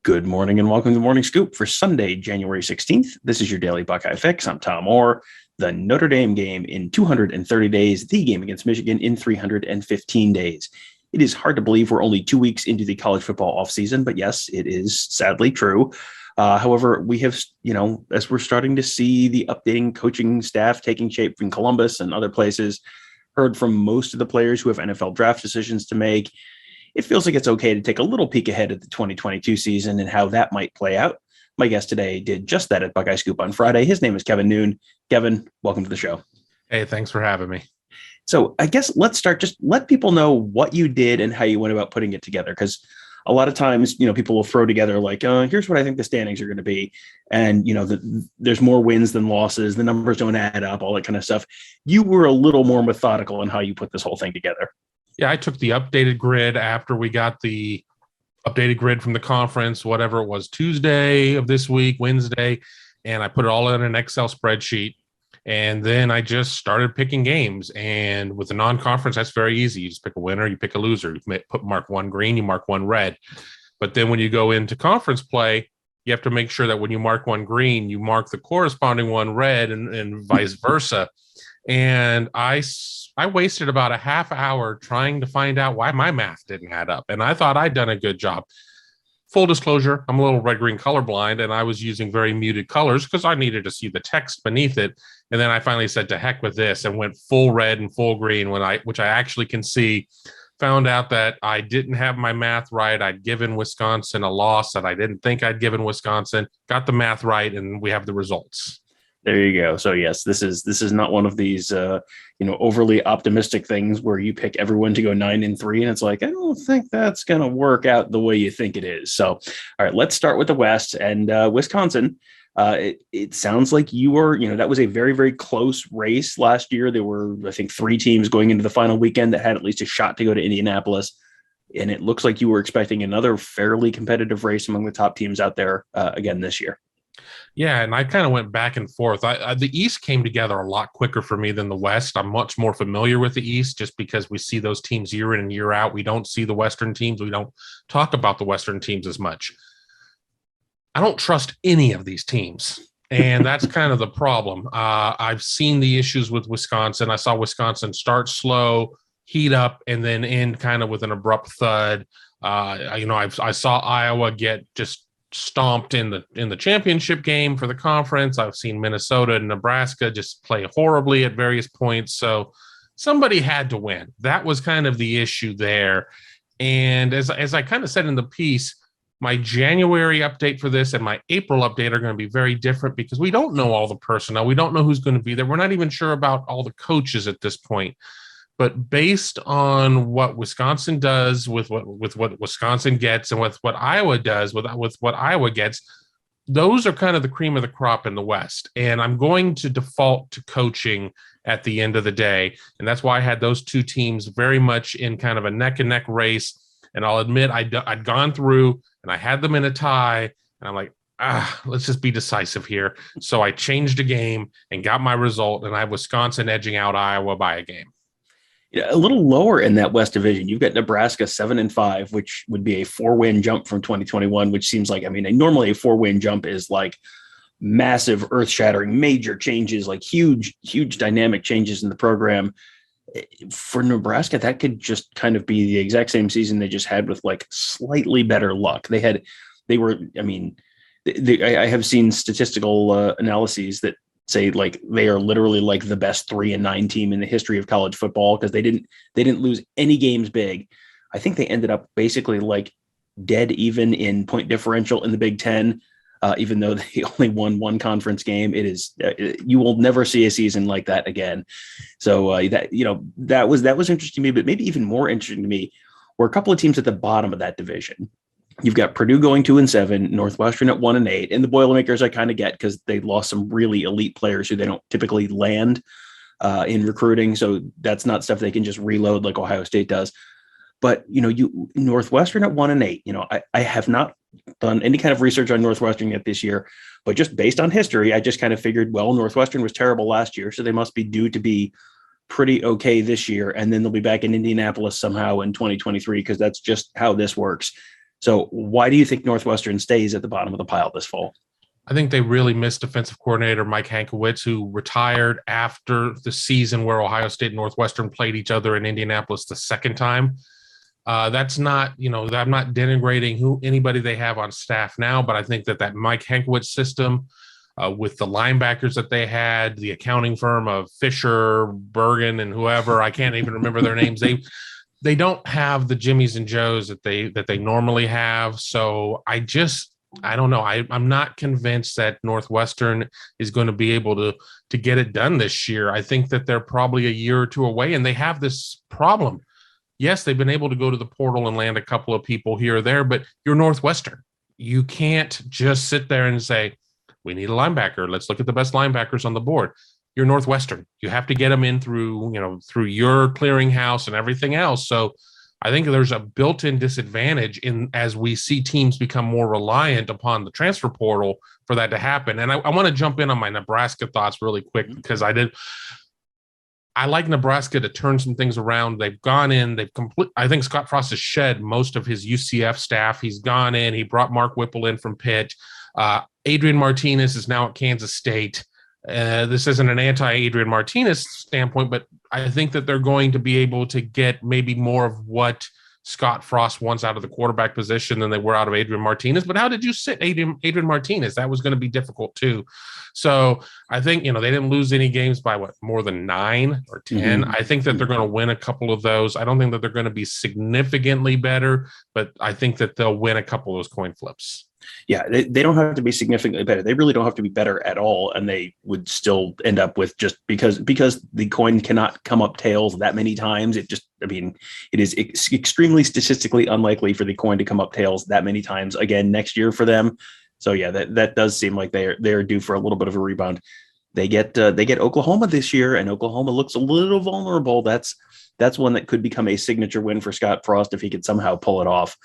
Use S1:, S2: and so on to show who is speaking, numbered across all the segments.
S1: Good morning and welcome to the Morning Scoop for Sunday, January 16th. This is your daily Buckeye fix. I'm Tom Orr. The Notre Dame game in 230 days, the game against Michigan in 315 days. It is hard to believe we're only 2 weeks into the college football offseason, but yes, it is sadly true. However, we have, as we're starting to see the updating coaching staff taking shape in Columbus and other places, heard from most of the players who have NFL draft decisions to make. It feels like it's okay to take a little peek ahead at the 2022 season and how that might play out. My guest today did just that at Buckeye Scoop on Friday. His name is Kevin Noon. Kevin, welcome to the show.
S2: Hey, thanks for having me.
S1: So I guess let's start. Just let people know what you did and how you went about putting it together. Because a lot of times, people will throw together like, here's what I think the standings are going to be. And, there's more wins than losses. The numbers don't add up, all that kind of stuff. You were a little more methodical in how you put this whole thing together.
S2: Yeah, I took the updated grid after we got the updated grid from the conference, whatever it was, Tuesday of this week, Wednesday, and I put it all in an Excel spreadsheet. And then I just started picking games. And with the non-conference, that's very easy. You just pick a winner, you pick a loser. You mark one green, you mark one red. But then when you go into conference play, you have to make sure that when you mark one green, you mark the corresponding one red and vice versa. And I wasted about a half hour trying to find out why my math didn't add up. And I thought I'd done a good job. Full disclosure, I'm a little red-green colorblind, and I was using very muted colors because I needed to see the text beneath it. And then I finally said, to heck with this, and went full red and full green, which I actually can see. Found out that I didn't have my math right. I'd given Wisconsin a loss that I didn't think I'd given Wisconsin. Got the math right, and we have the results.
S1: There you go. So yes, this is not one of these overly optimistic things where you pick everyone to go 9-3 and it's like, I don't think that's going to work out the way you think it is. So all right, let's start with the West and Wisconsin. It sounds like you were, that was a very, very close race last year. There were, I think, 3 teams going into the final weekend that had at least a shot to go to Indianapolis. And it looks like you were expecting another fairly competitive race among the top teams out there again this year.
S2: Yeah, and I kind of went back and forth. The East came together a lot quicker for me than the West. I'm much more familiar with the East just because we see those teams year in and year out. We don't see the Western teams. We don't talk about the Western teams as much. I don't trust any of these teams, and that's kind of the problem. I've seen the issues with Wisconsin. I saw Wisconsin start slow, heat up, and then end kind of with an abrupt thud. I saw Iowa get just stomped in the championship game for the conference. I've seen Minnesota and Nebraska just play horribly at various points. So somebody had to win. That was kind of the issue there. And as I kind of said in the piece, my January update for this and my April update are going to be very different because we don't know all the personnel. We don't know who's going to be there. We're not even sure about all the coaches at this point. But based on what Wisconsin does with what Wisconsin gets and with what Iowa does with what Iowa gets, those are kind of the cream of the crop in the West. And I'm going to default to coaching at the end of the day. And that's why I had those two teams very much in kind of a neck and neck race. And I'll admit I'd gone through and I had them in a tie. And I'm like, let's just be decisive here. So I changed a game and got my result. And I have Wisconsin edging out Iowa by a game.
S1: A little lower in that West Division. You've got Nebraska 7-5, which would be a 4-win jump from 2021, which seems like, normally a 4-win jump is like massive, earth-shattering, major changes, like huge dynamic changes in the program. For Nebraska, that could just kind of be the exact same season they just had with like slightly better luck. I have seen statistical analyses that say like they are literally like the best 3-9 team in the history of college football because they didn't lose any games big. I think they ended up basically like dead even in point differential in the Big Ten, even though they only won one conference game. It is you will never see a season like that again. So that was interesting to me, but maybe even more interesting to me were a couple of teams at the bottom of that division. You've got Purdue going 2-7, Northwestern at 1-8, and the Boilermakers I kind of get because they lost some really elite players who they don't typically land in recruiting. So that's not stuff they can just reload like Ohio State does. But Northwestern at 1-8. I have not done any kind of research on Northwestern yet this year, but just based on history, I just kind of figured, well, Northwestern was terrible last year, so they must be due to be pretty okay this year, and then they'll be back in Indianapolis somehow in 2023 because that's just how this works. So why do you think Northwestern stays at the bottom of the pile this fall?
S2: I think they really missed defensive coordinator Mike Hankwitz, who retired after the season where Ohio State and Northwestern played each other in Indianapolis the second time. That's not, I'm not denigrating anybody they have on staff now, but I think that Mike Hankwitz system, with the linebackers that they had, the accounting firm of Fisher, Bergen, and whoever, I can't even remember their names. They don't have the Jimmies and Joes that they normally have. So I don't know. I'm not convinced that Northwestern is going to be able to get it done this year. I think that they're probably a year or two away, and they have this problem. Yes, they've been able to go to the portal and land a couple of people here or there, but you're Northwestern. You can't just sit there and say, we need a linebacker. Let's look at the best linebackers on the board. You're Northwestern. You have to get them in through your clearinghouse and everything else. So I think there's a built-in disadvantage as we see teams become more reliant upon the transfer portal for that to happen. And I want to jump in on my Nebraska thoughts really quick, because I like Nebraska to turn some things around. They've gone in, I think Scott Frost has shed most of his UCF staff. He's gone in, he brought Mark Whipple in from Pitt. Adrian Martinez is now at Kansas State. This isn't an anti-Adrian Martinez standpoint, but I think that they're going to be able to get maybe more of what Scott Frost wants out of the quarterback position than they were out of Adrian Martinez. But how did you sit Adrian Martinez? That was going to be difficult too. So I think, they didn't lose any games by more than 9 or 10. I think that they're going to win a couple of those. I don't think that they're going to be significantly better, but I think that they'll win a couple of those coin flips.
S1: Yeah, they don't have to be significantly better. They really don't have to be better at all, and they would still end up with, just because the coin cannot come up tails that many times. It is extremely statistically unlikely for the coin to come up tails that many times again next year for them. So yeah, that does seem like they're due for a little bit of a rebound. They get Oklahoma this year, and Oklahoma looks a little vulnerable. That's one that could become a signature win for Scott Frost if he could somehow pull it off.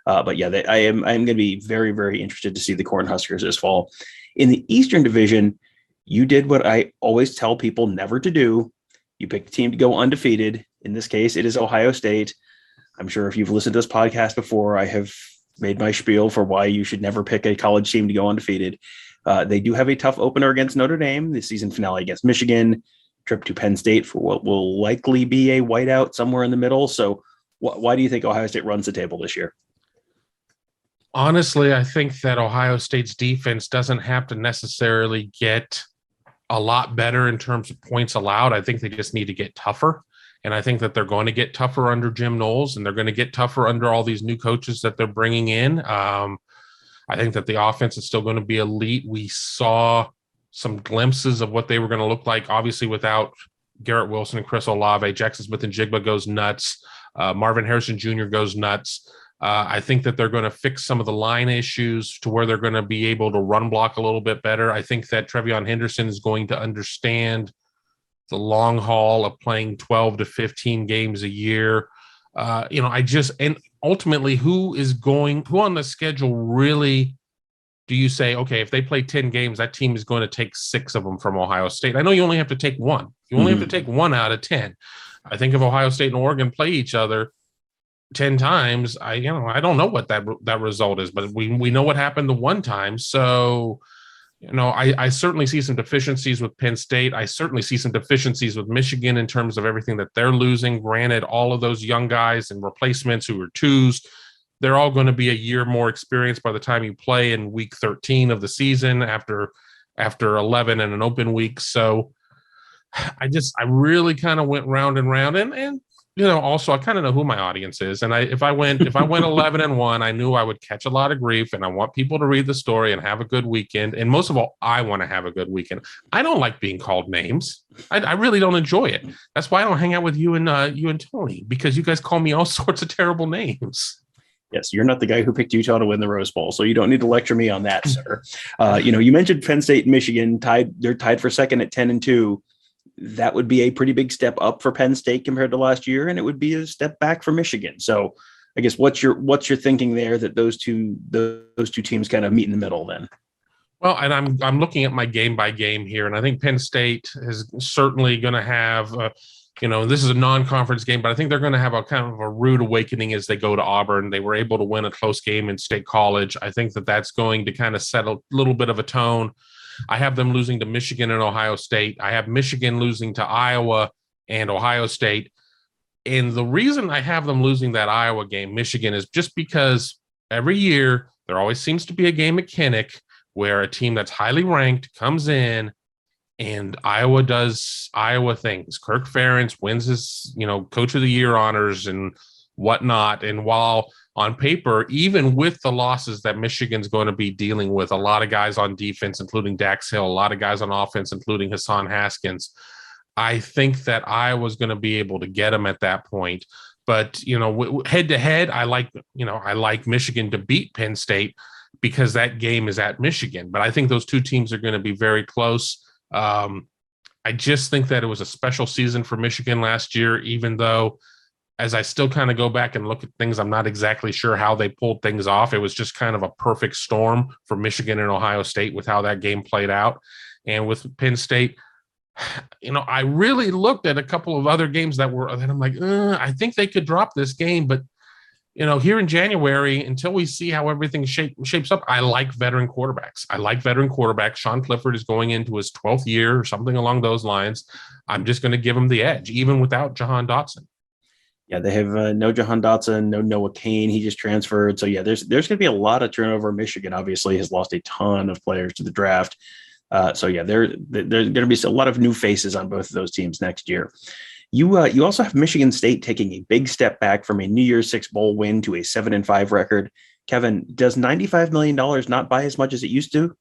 S1: But yeah, I am going to be very, very interested to see the Cornhuskers this fall. In the Eastern Division, you did what I always tell people never to do. You picked a team to go undefeated. In this case, it is Ohio State. I'm sure if you've listened to this podcast before, I have made my spiel for why you should never pick a college team to go undefeated. They do have a tough opener against Notre Dame, the season finale against Michigan, trip to Penn State for what will likely be a whiteout somewhere in the middle. So why do you think Ohio State runs the table this year?
S2: Honestly, I think that Ohio State's defense doesn't have to necessarily get a lot better in terms of points allowed. I think they just need to get tougher. And I think that they're going to get tougher under Jim Knowles, and they're going to get tougher under all these new coaches that they're bringing in. I think that the offense is still going to be elite. We saw some glimpses of what they were going to look like, obviously without Garrett Wilson and Chris Olave. Jackson Smith and Jigba goes nuts. Marvin Harrison Jr. goes nuts. I think that they're going to fix some of the line issues to where they're going to be able to run block a little bit better. I think that Trevion Henderson is going to understand the long haul of playing 12 to 15 games a year. And ultimately, who on the schedule really do you say, okay, if they play 10 games, that team is going to take 6 of them from Ohio State? I know you only have to take 1. You only have to take 1 out of 10. I think if Ohio State and Oregon play each other 10 times, I don't know what that result is, but we know what happened the one time. So, I certainly see some deficiencies with Penn State. I certainly see some deficiencies with Michigan in terms of everything that they're losing. Granted, all of those young guys and replacements who are 2s, they're all going to be a year more experienced by the time you play in week 13 of the season after 11 and an open week. So I really kind of went round and round, and also I kind of know who my audience is. And if I went 11-1, I knew I would catch a lot of grief, and I want people to read the story and have a good weekend. And most of all, I want to have a good weekend. I don't like being called names. I really don't enjoy it. That's why I don't hang out with you and Tony, because you guys call me all sorts of terrible names.
S1: Yes, you're not the guy who picked Utah to win the Rose Bowl, so you don't need to lecture me on that, sir. You mentioned Penn State and Michigan they're tied for second at 10-2. That would be a pretty big step up for Penn State compared to last year, and it would be a step back for Michigan. So I guess what's your thinking there that those two teams kind of meet in the middle then?
S2: Well, and I'm looking at my game by game here, and I think Penn State is certainly going to have This is a non-conference game, but I think they're going to have a kind of a rude awakening as they go to Auburn. They were able to win a close game in State College. I think that that's going to kind of set a little bit of a tone. I have them losing to Michigan and Ohio State. I have Michigan losing to Iowa and Ohio State. And the reason I have them losing that Iowa game, Michigan, is just because every year there always seems to be a game at Kinnick where a team that's highly ranked comes in and Iowa does Iowa things. Kirk Ferentz wins his, Coach of the Year honors and whatnot. And while on paper, even with the losses that Michigan's going to be dealing with, a lot of guys on defense, including Dax Hill, a lot of guys on offense, including Hassan Haskins, I think that Iowa's going to be able to get them at that point. But, head to head, I like Michigan to beat Penn State because that game is at Michigan. But I think those two teams are going to be very close. I just think that it was a special season for Michigan last year, even though as I still kind of go back and look at things, I'm not exactly sure how they pulled things off. It was just kind of a perfect storm for Michigan and Ohio State with how that game played out. And with Penn State, I really looked at a couple of other games that I'm like, I think they could drop this game. But, here in January, until we see how everything shapes up, I like veteran quarterbacks. Sean Clifford is going into his 12th year or something along those lines. I'm just going to give him the edge, even without Jahan Dotson.
S1: Yeah, they have no Jahan Dotson, no Noah Kane. He just transferred. So, yeah, there's going to be a lot of turnover. Michigan obviously has lost a ton of players to the draft. So, yeah, there's going to be a lot of new faces on both of those teams next year. You also have Michigan State taking a big step back from a New Year's Six bowl win to a 7-5 record. Kevin, does $95 million not buy as much as it used to?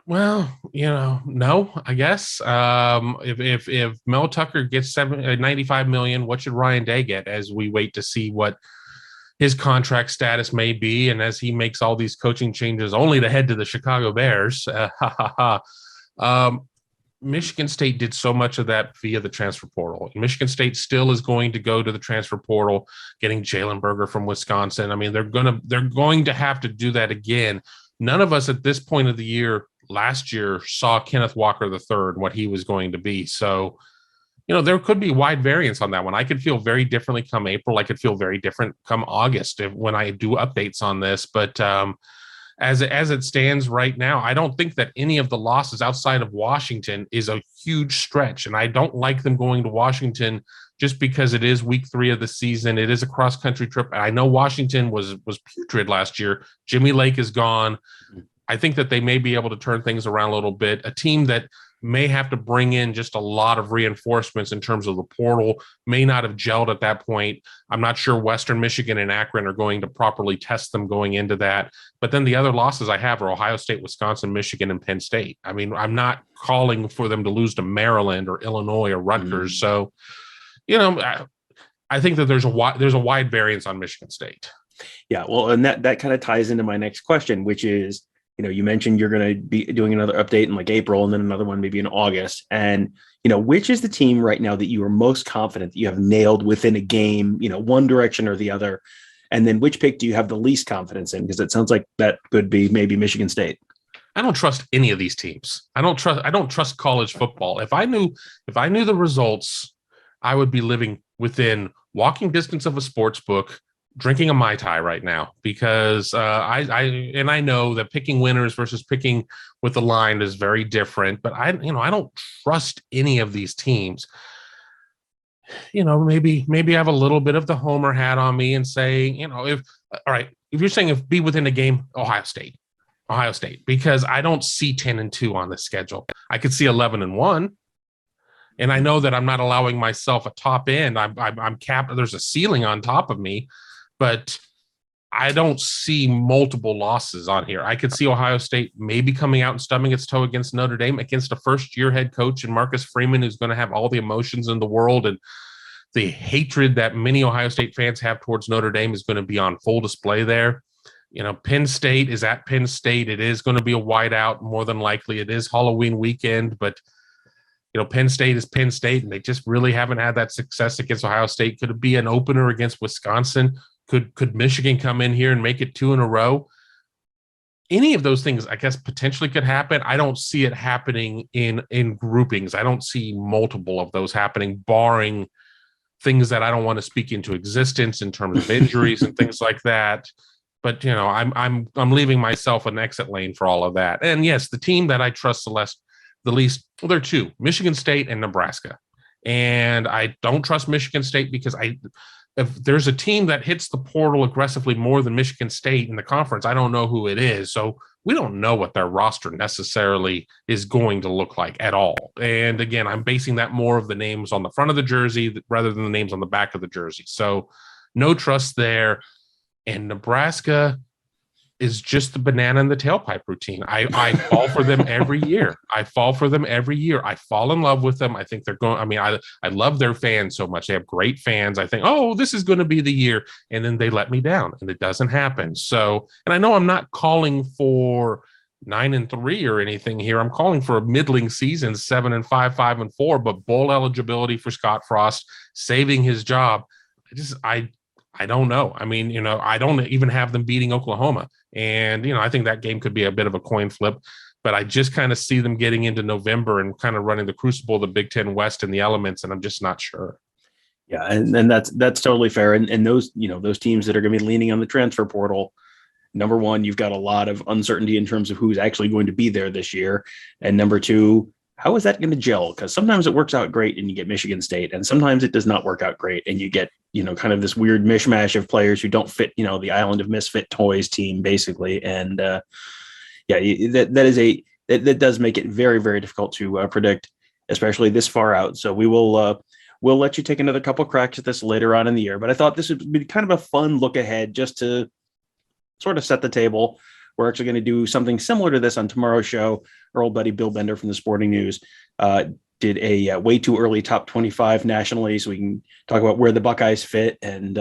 S2: Well, no, I guess. If Mel Tucker gets 95 million, what should Ryan Day get as we wait to see what his contract status may be, and as he makes all these coaching changes only to head to the Chicago Bears? Michigan State did so much of that via the transfer portal. Michigan State still is going to go to the transfer portal, getting Jalen Berger from Wisconsin. I mean, they're going to have to do that again. None of us at this point of the year last year saw Kenneth Walker III and what he was going to be. So, there could be wide variance on that one. I could feel very differently come April. I could feel very different come August when I do updates on this. But as it stands right now, I don't think that any of the losses outside of Washington is a huge stretch. And I don't like them going to Washington just because it is week 3 of the season. It is a cross-country trip. And I know Washington was putrid last year. Jimmy Lake is gone. I think that they may be able to turn things around a little bit. A team that may have to bring in just a lot of reinforcements in terms of the portal, may not have gelled at that point. I'm not sure Western Michigan and Akron are going to properly test them going into that. But then the other losses I have are Ohio State, Wisconsin, Michigan, and Penn State. I mean, I'm not calling for them to lose to Maryland or Illinois or Rutgers. So, I think that there's a wide variance on Michigan State.
S1: Yeah, well, and that kind of ties into my next question, which is, you mentioned you're going to be doing another update in like April and then another one maybe in August. And, which is the team right now that you are most confident that you have nailed within a game, one direction or the other? And then which pick do you have the least confidence in? Because it sounds like that could be maybe Michigan State.
S2: I don't trust any of these teams. I don't trust college football. If I knew the results, I would be living within walking distance of a sports book, drinking a Mai Tai right now, because I know that picking winners versus picking with the line is very different, but I don't trust any of these teams. Maybe I have a little bit of the homer hat on me and say, if you're saying be within a game, Ohio State, because I don't see 10-2 on the schedule. I could see 11-1. And I know that I'm not allowing myself a top end. I'm capped. There's a ceiling on top of me. But I don't see multiple losses on here. I could see Ohio State maybe coming out and stubbing its toe against Notre Dame, against a first-year head coach and Marcus Freeman, who's going to have all the emotions in the world, and the hatred that many Ohio State fans have towards Notre Dame is going to be on full display there. Penn State is at Penn State. It is going to be a whiteout, more than likely. It is Halloween weekend, but Penn State is Penn State, and they just really haven't had that success against Ohio State. Could it be an opener against Wisconsin? Could Michigan come in here and make it 2 in a row? any of those things, I guess, potentially could happen. I don't see it happening in groupings. I don't see multiple of those happening, barring things that I don't want to speak into existence in terms of injuries and things like that. But I'm leaving myself an exit lane for all of that. And yes, the team that I trust the least, well, there are two: Michigan State and Nebraska. And I don't trust Michigan State because if there's a team that hits the portal aggressively more than Michigan State in the conference, I don't know who it is. So we don't know what their roster necessarily is going to look like at all. And again, I'm basing that more of the names on the front of the jersey rather than the names on the back of the jersey. So no trust there. And Nebraska is just the banana in the tailpipe routine. I fall for them every year. I fall in love with them. I think they're going, I love their fans so much. They have great fans. I think, oh, this is going to be the year. And then they let me down and it doesn't happen. So, and I know I'm not calling for 9-3 or anything here. I'm calling for a middling season, 7-5, 5-4, but bowl eligibility for Scott Frost, saving his job. I don't know. I don't even have them beating Oklahoma. And, I think that game could be a bit of a coin flip, but I just kind of see them getting into November and kind of running the crucible of the Big Ten West in the elements. And I'm just not sure.
S1: Yeah. And that's totally fair. And those, those teams that are going to be leaning on the transfer portal, number one, you've got a lot of uncertainty in terms of who's actually going to be there this year. And number two, how is that going to gel? Because sometimes it works out great and you get Michigan State, and sometimes it does not work out great and you get, kind of this weird mishmash of players who don't fit, the island of misfit toys team, basically. And that does make it very, very difficult to predict, especially this far out. So we'll let you take another couple cracks at this later on in the year. But I thought this would be kind of a fun look ahead just to sort of set the table. We're actually going to do something similar to this on tomorrow's show. Our old buddy Bill Bender from the Sporting News did a way too early top 25 nationally, so we can talk about where the Buckeyes fit. And,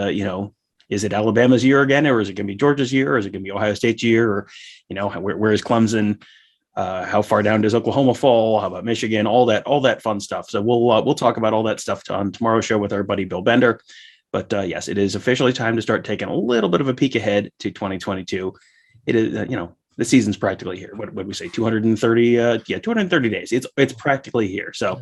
S1: is it Alabama's year again, or is it going to be Georgia's year, or is it going to be Ohio State's year, or, where is Clemson? How far down does Oklahoma fall? How about Michigan? All that fun stuff. So we'll talk about all that stuff on tomorrow's show with our buddy Bill Bender. But yes, it is officially time to start taking a little bit of a peek ahead to 2022. It is, the season's practically here. What would we say? 230? 230 days. It's practically here. So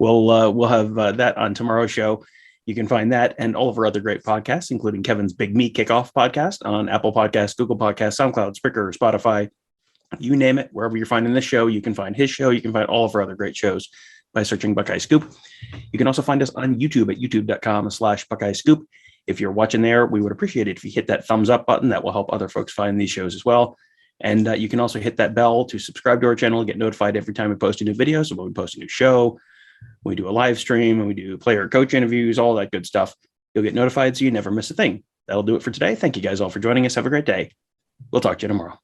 S1: we'll have that on tomorrow's show. You can find that and all of our other great podcasts, including Kevin's Big Meat Kickoff podcast on Apple Podcasts, Google Podcasts, SoundCloud, Spreaker, Spotify, you name it. Wherever you're finding this show, you can find his show. You can find all of our other great shows by searching Buckeye Scoop. You can also find us on YouTube at youtube.com/Buckeye Scoop. If you're watching there, we would appreciate it if you hit that thumbs up button. That will help other folks find these shows as well. And you can also hit that bell to subscribe to our channel and get notified every time we post a new video. So when we post a new show, when we do a live stream, and we do player coach interviews, all that good stuff, you'll get notified so you never miss a thing. That'll do it for today. Thank you guys all for joining us. Have a great day. We'll talk to you tomorrow.